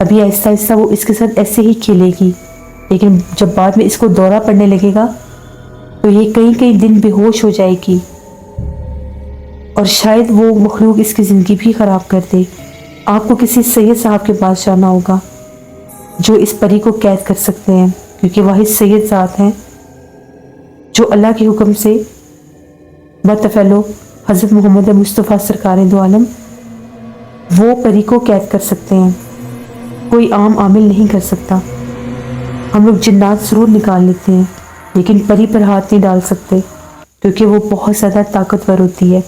ابھی آہستہ آہستہ وہ اس کے ساتھ ایسے ہی کھیلے گی، لیکن جب بعد میں اس کو دورہ پڑنے لگے گا تو یہ کئی کئی دن بے ہوش ہو جائے گی، اور شاید وہ مخلوق اس کی زندگی بھی خراب کر دے۔ آپ کو کسی سید صاحب کے پاس جانا ہوگا جو اس پری کو قید کر سکتے ہیں، کیونکہ واحد سید ذات ہیں جو اللہ کے حکم سے بطفیلو حضرت محمد مصطفیٰ سرکار دو عالم وہ پری کو قید کر سکتے ہیں، کوئی عام عامل نہیں کر سکتا۔ ہم لوگ جنات ضرور نکال لیتے ہیں لیکن پری پر ہاتھ نہیں ڈال سکتے کیونکہ وہ بہت زیادہ طاقتور ہوتی ہے۔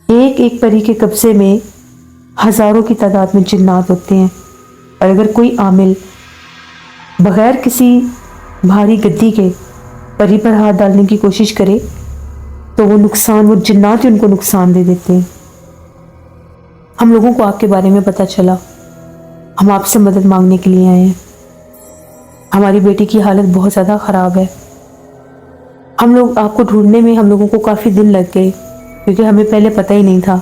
ایک ایک پری کے قبضے میں ہزاروں کی تعداد میں جنات ہوتے ہیں، اور اگر کوئی عامل بغیر کسی بھاری گدی کے پری پر ہاتھ ڈالنے کی کوشش کرے تو وہ جنات ہی ان کو نقصان دے دیتے ہیں۔ ہم لوگوں کو آپ کے بارے میں پتہ چلا، ہم آپ سے مدد مانگنے کے لیے آئے ہیں۔ ہماری بیٹی کی حالت بہت زیادہ خراب ہے۔ ہم لوگ آپ کو ڈھونڈنے میں ہم لوگوں کو کافی دن لگ گئے کیونکہ ہمیں پہلے پتہ ہی نہیں تھا۔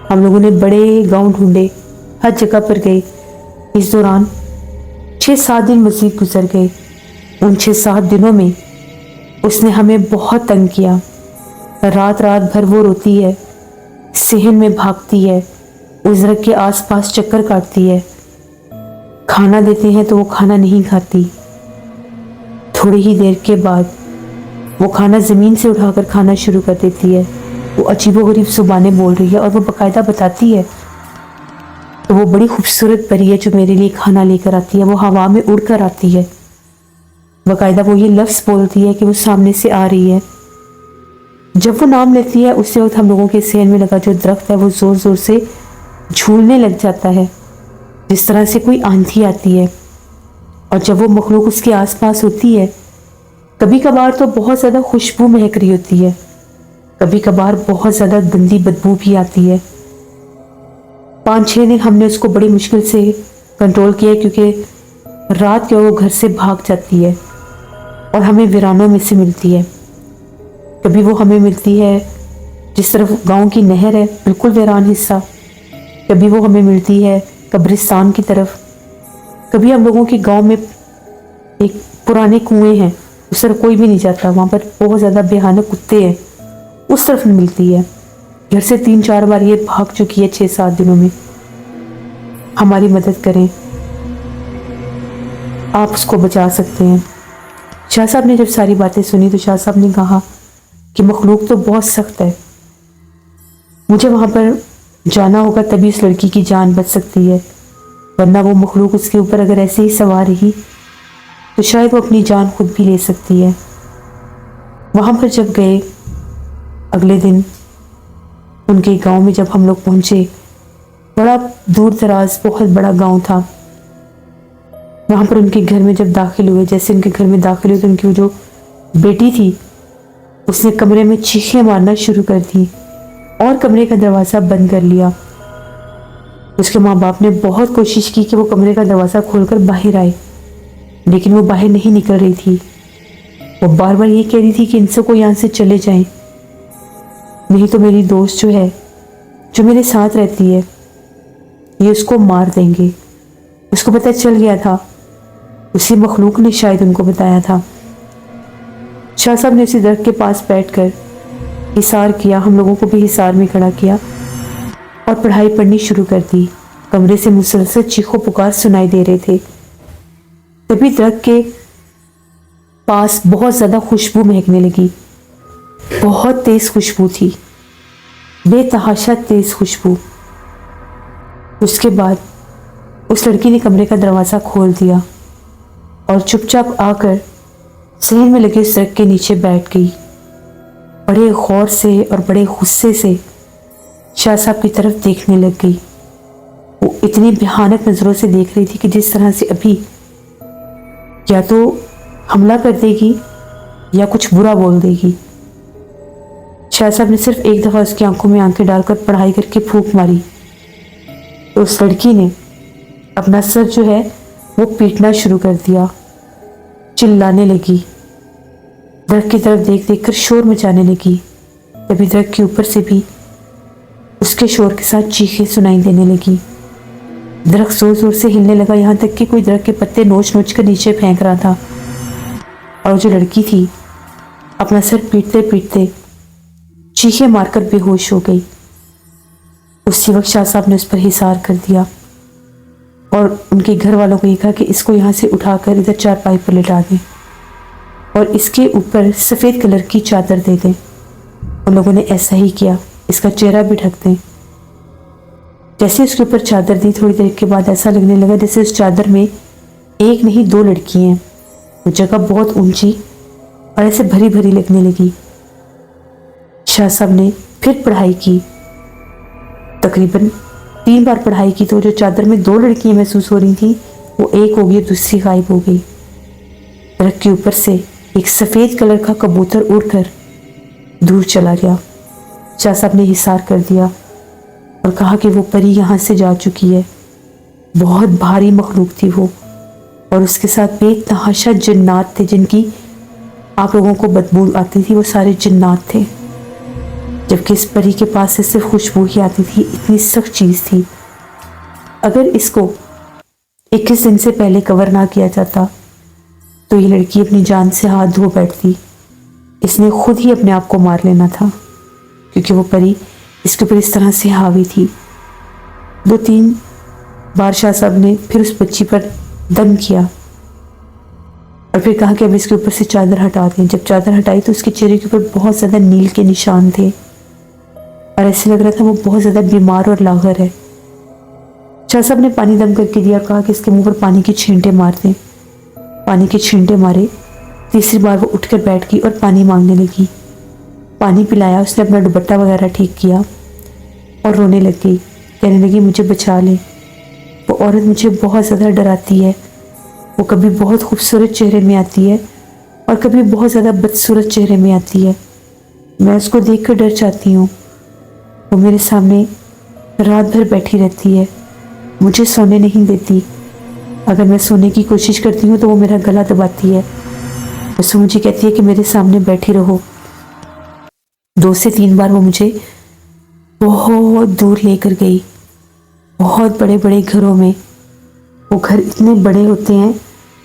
ہم لوگوں نے بڑے گاؤں ڈھونڈے، ہر جگہ پر گئے۔ اس دوران 6-7 دن مزید گزر گئے۔ ان 6-7 دنوں میں اس نے ہمیں بہت تنگ کیا۔ رات رات بھر وہ روتی ہے، صحن میں بھاگتی ہے، اس درخت کے آس پاس چکر کاٹتی ہے۔ کھانا دیتے ہیں تو وہ کھانا نہیں کھاتی۔ تھوڑی ہی دیر کے بعد وہ کھانا زمین سے اٹھا کر کھانا شروع کر دیتی ہے۔ وہ عجیب و غریب زبانیں بول رہی ہے اور وہ باقاعدہ بتاتی ہے۔ تو وہ بڑی خوبصورت پری ہے جو میرے لیے کھانا لے کر آتی ہے، وہ ہوا میں اڑ کر آتی ہے۔ باقاعدہ وہ یہ لفظ بولتی ہے کہ وہ سامنے سے آ رہی ہے۔ جب وہ نام لیتی ہے اسی وقت ہم لوگوں کے ذہن میں لگا جو درخت ہے وہ زور زور سے جھولنے لگ جاتا ہے، جس طرح سے کوئی آندھی آتی ہے۔ اور جب وہ مخلوق اس کے آس پاس ہوتی ہے، کبھی کبھار تو بہت زیادہ خوشبو مہک رہی ہوتی ہے، کبھی کبھار بہت زیادہ گندی بدبو بھی آتی ہے۔ 5-6 دن ہم نے اس کو بڑی مشکل سے کنٹرول کیا کیونکہ رات کے وہ گھر سے بھاگ جاتی ہے اور ہمیں ویرانوں میں سے ملتی ہے۔ کبھی وہ ہمیں ملتی ہے جس طرف گاؤں کی نہر ہے، بالکل ویران حصہ، کبھی وہ ہمیں ملتی ہے قبرستان کی طرف، کبھی ہم لوگوں کے گاؤں میں ایک پرانے کنویں ہیں، اس طرف کوئی بھی نہیں جاتا، وہاں پر بہت زیادہ بھیانک کتے ہیں، اس طرف ملتی ہے۔ گھر سے 3-4 بار یہ بھاگ چکی ہے 6-7 دنوں میں۔ ہماری مدد کریں، آپ اس کو بچا سکتے ہیں۔ شاہ صاحب نے جب ساری باتیں سنی تو شاہ صاحب نے کہا کہ مخلوق تو بہت سخت ہے، مجھے وہاں پر جانا ہوگا تبھی اس لڑکی کی جان بچ سکتی ہے، ورنہ وہ مخلوق اس کے اوپر اگر ایسے ہی سوار رہی تو شاید وہ اپنی جان خود بھی لے سکتی ہے۔ وہاں پر جب گئے اگلے دن ان کے گاؤں میں جب ہم لوگ پہنچے، بڑا دور دراز بہت بڑا گاؤں تھا۔ وہاں پر ان کے گھر میں جب داخل ہوئے، جیسے ان کے گھر میں داخل ہوئے تو ان کی وہ جو بیٹی تھی اس نے کمرے میں چیخیں مارنا شروع کر دی اور کمرے کا دروازہ بند کر لیا۔ اس کے ماں باپ نے بہت کوشش کی کہ وہ کمرے کا دروازہ کھول کر باہر آئے، لیکن وہ باہر نہیں نکل رہی تھی۔ وہ بار بار یہ کہہ رہی تھی کہ ان سے کو یہاں سے چلے جائیں، نہیں تو میری دوست جو ہے جو میرے ساتھ رہتی ہے یہ اس کو مار دیں گے۔ اس کو پتہ چل گیا تھا، اسی مخلوق نے شاید ان کو بتایا تھا۔ شاہ صاحب نے اسی درخت کے پاس بیٹھ کر حصار کیا، ہم لوگوں کو بھی حصار میں کھڑا کیا اور پڑھائی پڑھنی شروع کر دی۔ کمرے سے مسلسل چیخو پکار سنائی دے رہے تھے۔ تبھی درخت کے پاس بہت زیادہ خوشبو مہکنے لگی، بہت تیز خوشبو تھی، بے تحاشا تیز خوشبو۔ اس کے بعد اس لڑکی نے کمرے کا دروازہ کھول دیا اور چپ چاپ آ کر صحن میں لگے اس درخت کے نیچے بیٹھ گئی۔ بڑے غور سے اور بڑے غصے سے شاہ صاحب کی طرف دیکھنے لگ گئی۔ وہ اتنی بھیانک نظروں سے دیکھ رہی تھی کہ جس طرح سے ابھی یا تو حملہ کر دے گی یا کچھ برا بول دے گی۔ شاہ صاحب نے صرف ایک دفعہ اس کی آنکھوں میں آنکھیں ڈال کر پڑھائی کر کے پھونک ماری تو اس لڑکی نے اپنا سر جو ہے وہ پیٹنا شروع کر دیا، چلانے لگی، درخت کی طرف دیکھ دیکھ کر شور مچانے لگی۔ تبھی درخت کے اوپر سے بھی اس کے شور کے ساتھ چیخیں سنائی دینے لگی۔ درخت زور زور سے ہلنے لگا، یہاں تک کہ کوئی درخت کے پتے نوچ نوچ کر نیچے پھینک رہا تھا، اور جو لڑکی تھی اپنا سر پیٹتے پیٹتے چیخیں مار کر بے ہوش ہو گئی۔ اسی وقت شاہ صاحب نے اس پر حصار کر دیا اور ان کے گھر والوں کو یہ کہا کہ اس کو یہاں سے اٹھا کر ادھر چارپائی پر لٹا دیں اور اس کے اوپر سفید کلر کی چادر دے دیں۔ ان لوگوں نے ایسا ہی کیا، اس کا چہرہ بھی ڈھک دیں۔ جیسے اس کے اوپر چادر دی، تھوڑی دیر کے بعد ایسا لگنے لگا جیسے اس چادر میں ایک نہیں 2 لڑکی ہیں۔ وہ جگہ بہت اونچی اور ایسے بھری بھری لگنے لگی۔ شاہ صاحب نے پھر پڑھائی کی، تقریباً 3 بار پڑھائی کی، تو جو چادر میں 2 لڑکیاں محسوس ہو رہی تھیں وہ ایک ہو گئی، دوسری غائب ہو گئی۔ درخت کے اوپر سے ایک سفید کلر کا کبوتر اڑ کر دور چلا گیا۔ شاہ صاحب نے حصار کر دیا اور کہا کہ وہ پری یہاں سے جا چکی ہے۔ بہت بھاری مخلوق تھی وہ، اور اس کے ساتھ بے تحاشا جنات تھے جن کی آپ لوگوں کو بدبو آتی تھی، وہ سارے جنات تھے، جبکہ اس پری کے پاس سے صرف خوشبو ہی آتی تھی۔ اتنی سخت چیز تھی، اگر اس کو 21 دن سے پہلے کور نہ کیا جاتا تو یہ لڑکی اپنی جان سے ہاتھ دھو بیٹھتی۔ اس نے خود ہی اپنے آپ کو مار لینا تھا، کیونکہ وہ پری اس کے اوپر اس طرح سے حاوی تھی۔ 2-3 بار شاہ صاحب نے پھر اس بچی پر دم کیا اور پھر کہا کہ اب اس کے اوپر سے چادر ہٹا دیں۔ جب چادر ہٹائی تو اس کے چہرے کے اوپر بہت زیادہ نیل کے نشان تھے اور ایسے لگ رہا تھا وہ بہت زیادہ بیمار اور لاغر ہے۔ شاہ صاحب نے پانی دم کر کے دیا، کہا کہ اس کے منہ پر پانی کے چھینٹے مار دیں۔ پانی کے چھینٹے مارے۔ تیسری بار وہ اٹھ کر بیٹھ گئی اور پانی مانگنے لگی۔ پانی پلایا، اس نے اپنا دوپٹہ وغیرہ ٹھیک کیا اور رونے لگ گئی، کہنے لگی مجھے بچا لے، وہ عورت مجھے بہت زیادہ ڈراتی ہے، وہ کبھی بہت خوبصورت چہرے میں آتی ہے اور کبھی بہت زیادہ بدصورت چہرے میں آتی ہے، میں اس کو دیکھ کر ڈر جاتی ہوں، وہ میرے سامنے رات بھر بیٹھی رہتی ہے، مجھے سونے نہیں دیتی، اگر میں سونے کی کوشش کرتی ہوں تو وہ میرا گلا دباتی ہے، بس وہ مجھے کہتی ہے کہ میرے سامنے بیٹھی رہو۔ 2 سے 3 بار وہ مجھے بہت دور لے کر گئی، بہت بڑے بڑے گھروں میں۔ وہ گھر اتنے بڑے ہوتے ہیں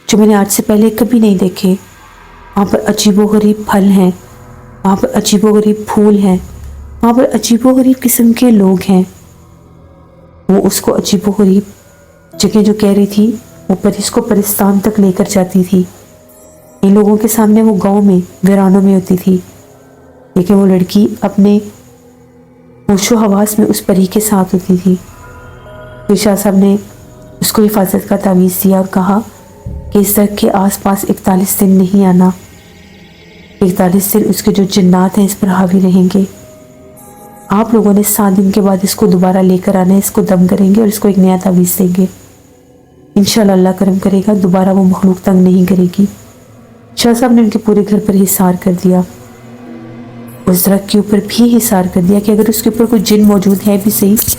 جو میں نے آج سے پہلے کبھی نہیں دیکھے۔ وہاں پر عجیب و غریب پھل ہیں، وہاں پر عجیب و غریب پھول ہیں، وہاں پر عجیب و غریب قسم کے لوگ ہیں۔ وہ اس کو عجیب و غریب جگہ جو کہہ رہی تھی وہ پریس کو پرستان تک لے کر جاتی تھی۔ ان لوگوں کے سامنے وہ گاؤں میں ویرانوں میں ہوتی تھی، لیکن وہ لڑکی اپنے ہوش و حواس میں اس پری کے ساتھ ہوتی تھی۔ پھر شاہ صاحب نے اس کو حفاظت کا تعویذ دیا اور کہا کہ اس درخت کے آس پاس 41 دن نہیں آنا، 41 دن اس کے جو جنات ہیں اس پر حاوی رہیں گے۔ آپ لوگوں نے 7 دن کے بعد اس کو دوبارہ لے کر آنا ہے، اس کو دم کریں گے اور اس کو ایک نیا تعویذ دیں گے، انشاءاللہ اللہ کرم کرے گا، دوبارہ وہ مخلوق تنگ نہیں کرے گی۔ شاہ صاحب نے ان کے پورے گھر پر حصار کر دیا، اس درخت کے اوپر بھی حصار کر دیا کہ اگر اس کے اوپر کوئی جن موجود ہے بھی صحیح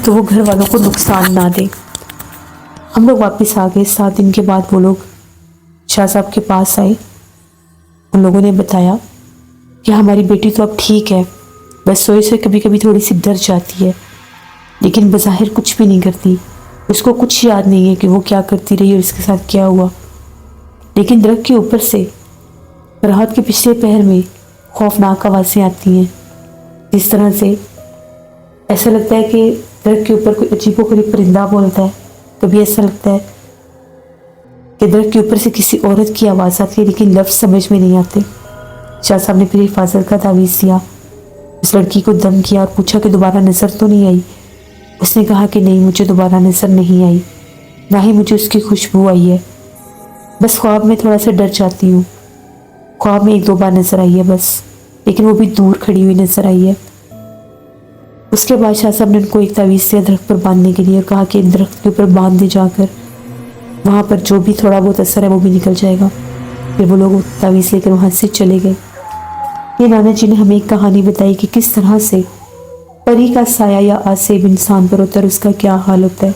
تو وہ گھر والوں کو نقصان نہ دے۔ ہم لوگ واپس آ گئے۔ 7 دن کے بعد وہ لوگ شاہ صاحب کے پاس آئے، ان لوگوں نے بتایا کہ ہماری بیٹی تو اب ٹھیک ہے، بس سوئے سے کبھی کبھی تھوڑی سی ڈر جاتی ہے، لیکن بظاہر کچھ بھی نہیں کرتی، اس کو کچھ یاد نہیں ہے کہ وہ کیا کرتی رہی اور اس کے ساتھ کیا ہوا، لیکن درخت کے اوپر سے رات کے پچھلے پہر میں خوفناک آوازیں آتی ہیں، جس طرح سے ایسا لگتا ہے کہ درخت کے اوپر کوئی عجیب و غریب پرندہ بولتا ہے، کبھی ایسا لگتا ہے کہ درخت کے اوپر سے کسی عورت کی آواز آتی ہے لیکن لفظ سمجھ میں نہیں آتے۔ شاہ صاحب نے پھر حفاظت کا تعویذ دیا، اس لڑکی کو دم کیا اور پوچھا کہ دوبارہ نظر تو نہیں آئی؟ اس نے کہا کہ نہیں، مجھے دوبارہ نظر نہیں آئی، نہ ہی مجھے اس کی خوشبو آئی ہے، بس خواب میں تھوڑا سا ڈر جاتی ہوں، خواب میں 1-2 بار نظر آئی ہے بس، لیکن وہ بھی دور کھڑی ہوئی نظر آئی ہے۔ اس کے بعد شاہ صاحب نے ان کو ایک تعویذ دیا درخت پر باندھنے کے لیے اور کہا کہ درخت کے اوپر باندھ دے جا کر، وہاں پر جو بھی تھوڑا بہت اثر ہے وہ بھی نکل جائے گا۔ پھر وہ لوگ تعویذ لے کر وہاں سے چلے گئے۔ یہ نانا جی نے ہمیں ایک کہانی بتائی کہ کس طرح سے پری کا سایہ یا آسیب انسان پر ہوتا ہے اور اس کا کیا حال ہوتا ہے۔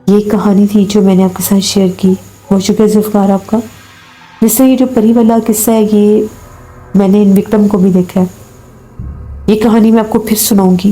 یہ ایک کہانی تھی جو میں نے آپ کے ساتھ شیئر کی۔ بہت شکریہ ذوالفقار آپ کا۔ جس سے یہ جو پری والا قصہ ہے یہ میں نے ان وکٹم کو بھی دیکھا ہے، یہ کہانی میں آپ کو پھر سناؤں گی۔